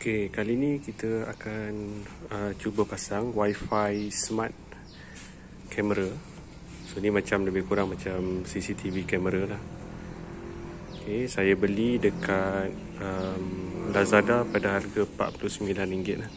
Okey, kali ni kita akan cuba pasang Wi-Fi smart camera. So ni macam lebih kurang macam CCTV camera lah. Okey, saya beli dekat Lazada pada harga RM49 lah.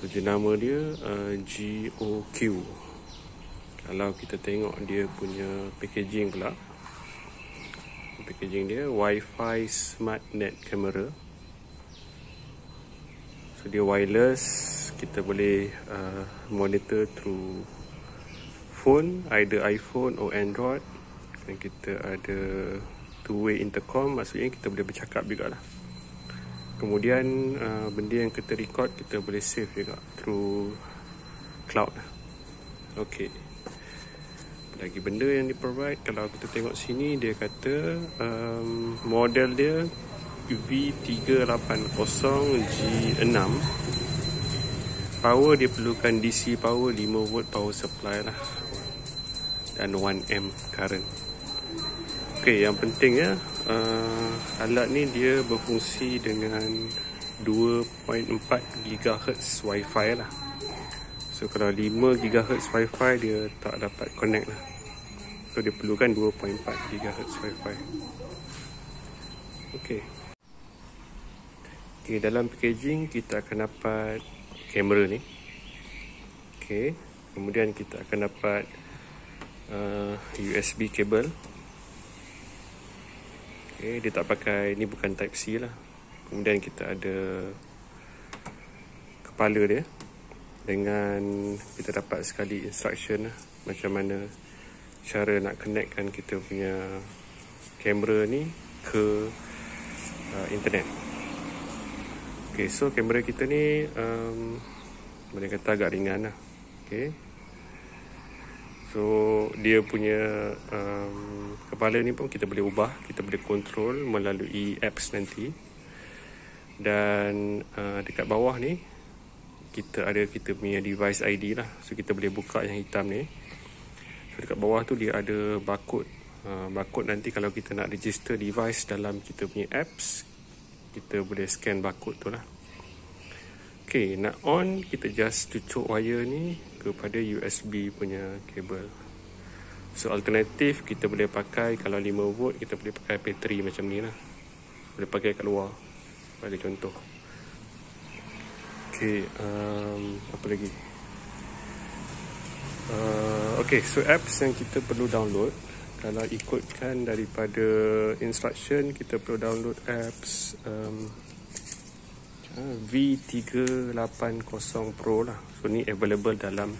So jenama dia GOQ. Kalau kita tengok dia punya packaging pula, packaging dia Wi-Fi smart net camera. So dia wireless, kita boleh monitor through phone, either iPhone or Android. Dan kita ada two-way intercom, maksudnya kita boleh bercakap juga lah. Kemudian benda yang kita record, kita boleh save juga through cloud. Okay, lagi benda yang di provide, kalau kita tengok sini, dia kata model dia V380G6. Power dia perlukan DC power 5V power supply lah, dan 1A current. Okey, yang penting ya, alat ni dia berfungsi dengan 2.4 GHz Wi-Fi lah. So kalau 5 GHz Wi-Fi dia tak dapat connect lah. So dia perlukan 2.4 GHz Wi-Fi. Okey. Okay, dalam packaging kita akan dapat kamera ni. Okay, kemudian kita akan dapat USB kabel. Okay, dia tak pakai, ni bukan type C lah. Kemudian kita ada kepala dia, dengan kita dapat sekali instruction lah, macam mana cara nak connectkan kita punya kamera ni ke internet. Okay, so kamera kita ni boleh kata agak ringan lah. Okay, so dia punya kepala ni pun kita boleh ubah, kita boleh control melalui apps nanti. Dan dekat bawah ni kita ada kita punya device ID lah. So kita boleh buka yang hitam ni. So dekat bawah tu dia ada barcode. Barcode nanti kalau kita nak register device dalam kita punya apps, kita boleh scan barcode tu lah. Okay, nak on, kita just cucuk wire ni kepada USB punya kabel. So alternatif kita boleh pakai, kalau 5V kita boleh pakai bateri macam ni lah. Boleh pakai kat luar, bagi contoh. Okay, apa lagi? Okay, so apps yang kita perlu download, kalau ikutkan daripada instruction, kita perlu download apps V380 Pro lah. So ni available dalam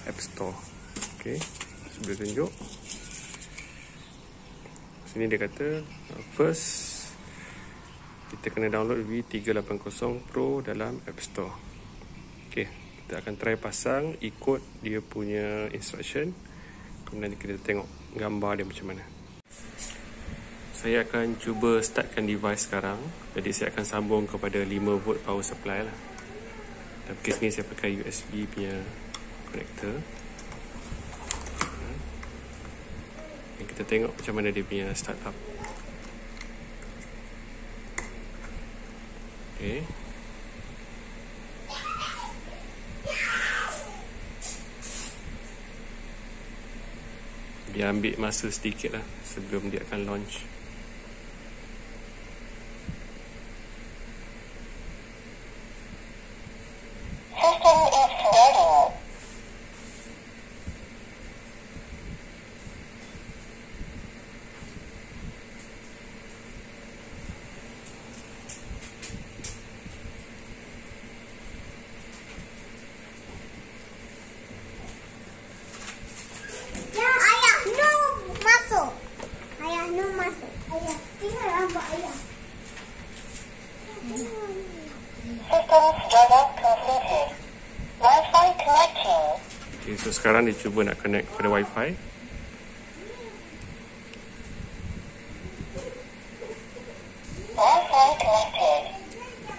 App Store. Okay, boleh tunjuk sini dia kata first kita kena download V380 Pro dalam App Store. Okay, kita akan try pasang ikut dia punya instruction. Kemudian kita tengok gambar dia macam mana. Saya akan cuba startkan device sekarang. Jadi saya akan sambung kepada 5V power supply lah. Dalam kes ni saya pakai USB punya connector. Dan kita tengok macam mana dia punya startup. Okay, dia ambil masa sedikit lah sebelum dia akan launch. Okay, so sekarang dia cuba nak connect kepada Wi-Fi.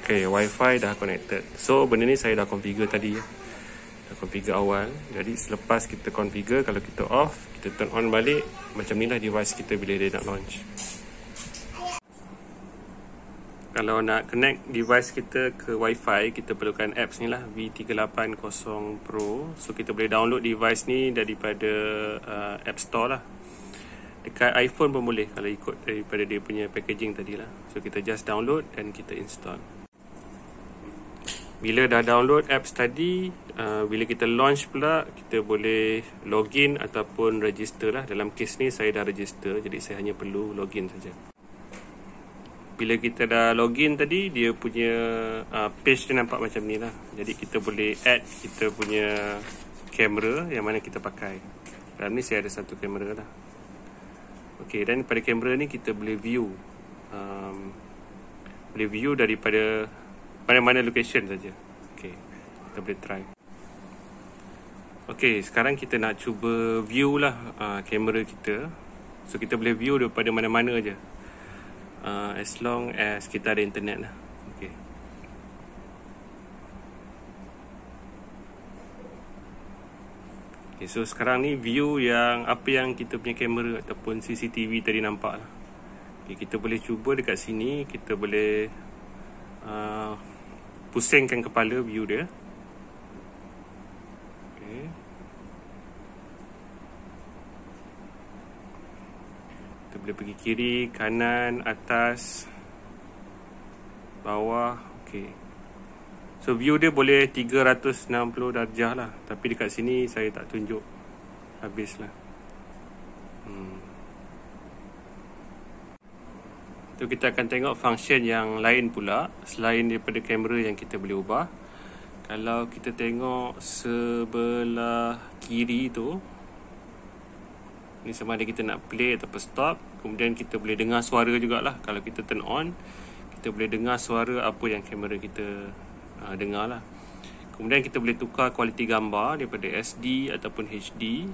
Okay, Wi-Fi dah connected. So benda ni saya dah configure tadi ya. Dah configure awal. Jadi selepas kita configure, kalau kita off, kita turn on balik, macam ni lah device kita bila dia nak launch. Kalau nak connect device kita ke Wi-Fi, kita perlukan apps ni lah, V380 Pro. So kita boleh download device ni daripada App Store lah. Dekat iPhone pun boleh kalau ikut daripada dia punya packaging tadi lah. So kita just download dan kita install. Bila dah download apps tadi, bila kita launch pula, kita boleh login ataupun register lah. Dalam kes ni saya dah register, jadi saya hanya perlu login saja. Bila kita dah login tadi, dia punya page dia nampak macam ni lah. Jadi kita boleh add kita punya kamera yang mana kita pakai. Dalam ni saya ada satu kamera lah. Ok, dan pada kamera ni kita boleh view daripada mana-mana location saja. Ok, kita boleh try. Ok, sekarang kita nak cuba view lah kamera kita. So kita boleh view daripada mana-mana aja. As long as kita ada internet lah. Okay. Okay, so sekarang ni view yang apa yang kita punya kamera ataupun CCTV tadi nampak lah. Okay, kita boleh cuba dekat sini. Kita boleh pusingkan kepala view dia. Okay. Kita boleh pergi kiri, kanan, atas, bawah. Okay. So view dia boleh 360 darjah lah. Tapi dekat sini saya tak tunjuk. Habis lah. So kita akan tengok function yang lain pula, selain daripada kamera yang kita boleh ubah. Kalau kita tengok sebelah kiri tu, ni sama ada kita nak play ataupun stop. Kemudian kita boleh dengar suara jugalah. Kalau kita turn on, kita boleh dengar suara apa yang kamera kita dengar lah. Kemudian kita boleh tukar kualiti gambar daripada SD ataupun HD.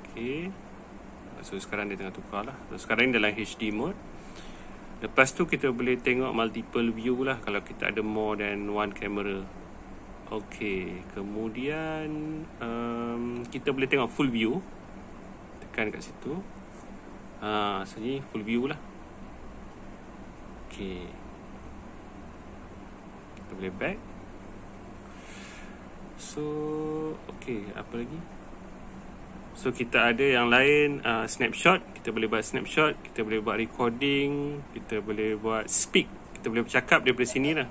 Okay. So sekarang dia tengah tukar lah. So sekarang ni dalam HD mode. Lepas tu kita boleh tengok multiple view lah kalau kita ada more than one camera. Okay. Kemudian kita boleh tengok full view. Tekan kat situ. Sini full view lah. Okay. Kita boleh back. So, okay, apa lagi? So, kita ada yang lain, snapshot. Kita boleh buat snapshot. Kita boleh buat recording. Kita boleh buat speak. Kita boleh bercakap daripada sini lah.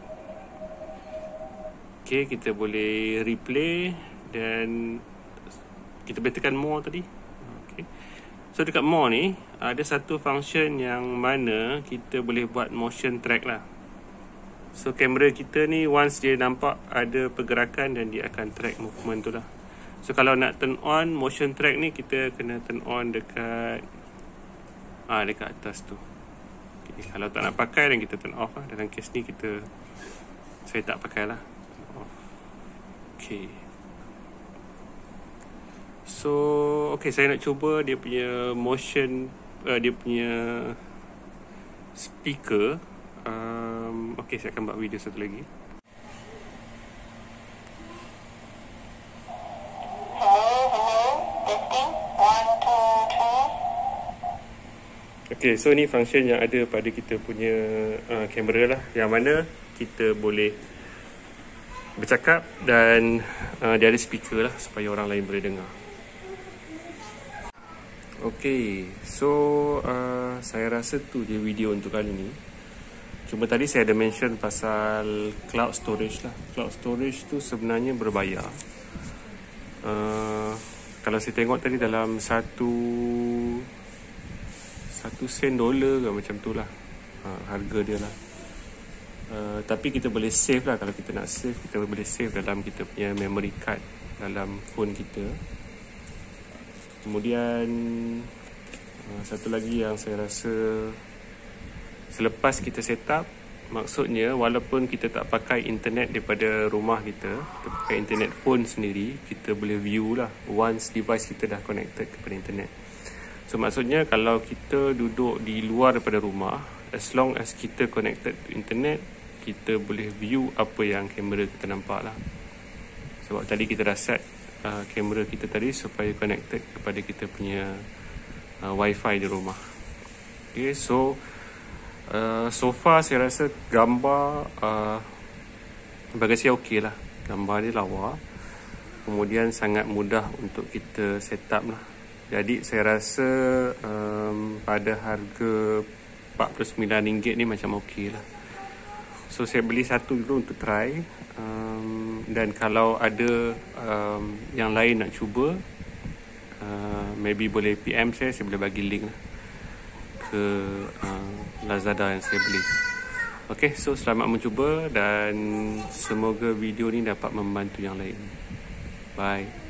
Okay, kita boleh replay. Dan kita boleh tekan more tadi. Okay. So, dekat more ni, ada satu function yang mana kita boleh buat motion track lah. So kamera kita ni once dia nampak ada pergerakan dan dia akan track movement tu lah. So kalau nak turn on motion track ni, kita kena turn on dekat dekat atas tu. Okay. Kalau tak nak pakai dan kita turn off lah. Dalam kes ni saya tak pakai lah. Okay. So okay, saya nak cuba dia punya motion, dia punya speaker. Okay, saya akan buat video satu lagi. Okay, so ni function yang ada pada kita punya kamera lah, yang mana kita boleh bercakap dan dia ada speaker lah supaya orang lain boleh dengar. Okay, so saya rasa tu je video untuk kali ni. Cuma tadi saya ada mention pasal cloud storage lah. Cloud storage tu sebenarnya berbayar. Kalau saya tengok tadi dalam satu sen dolar ke macam tu lah harga dia lah. Tapi kita boleh save lah. Kalau kita nak save, kita boleh save dalam kita punya memory card dalam phone kita. Kemudian satu lagi yang saya rasa, selepas kita set up, maksudnya walaupun kita tak pakai internet daripada rumah kita pakai internet phone sendiri, kita boleh view lah once device kita dah connected kepada internet. So maksudnya kalau kita duduk di luar daripada rumah, as long as kita connected to internet, kita boleh view apa yang kamera kita nampak lah. Sebab tadi kita dah set kamera kita tadi supaya connected kepada kita punya Wi-Fi di rumah. Okay, so So far saya rasa gambar bagi saya okey lah. Gambar dia lawa, kemudian sangat mudah untuk kita set up lah. Jadi saya rasa pada harga RM49 ni macam okey lah. So saya beli satu dulu untuk try, dan kalau ada yang lain nak cuba, maybe boleh PM saya boleh bagi link lah ke Lazada yang saya beli. Okay, so selamat mencuba dan semoga video ni dapat membantu yang lain. Bye.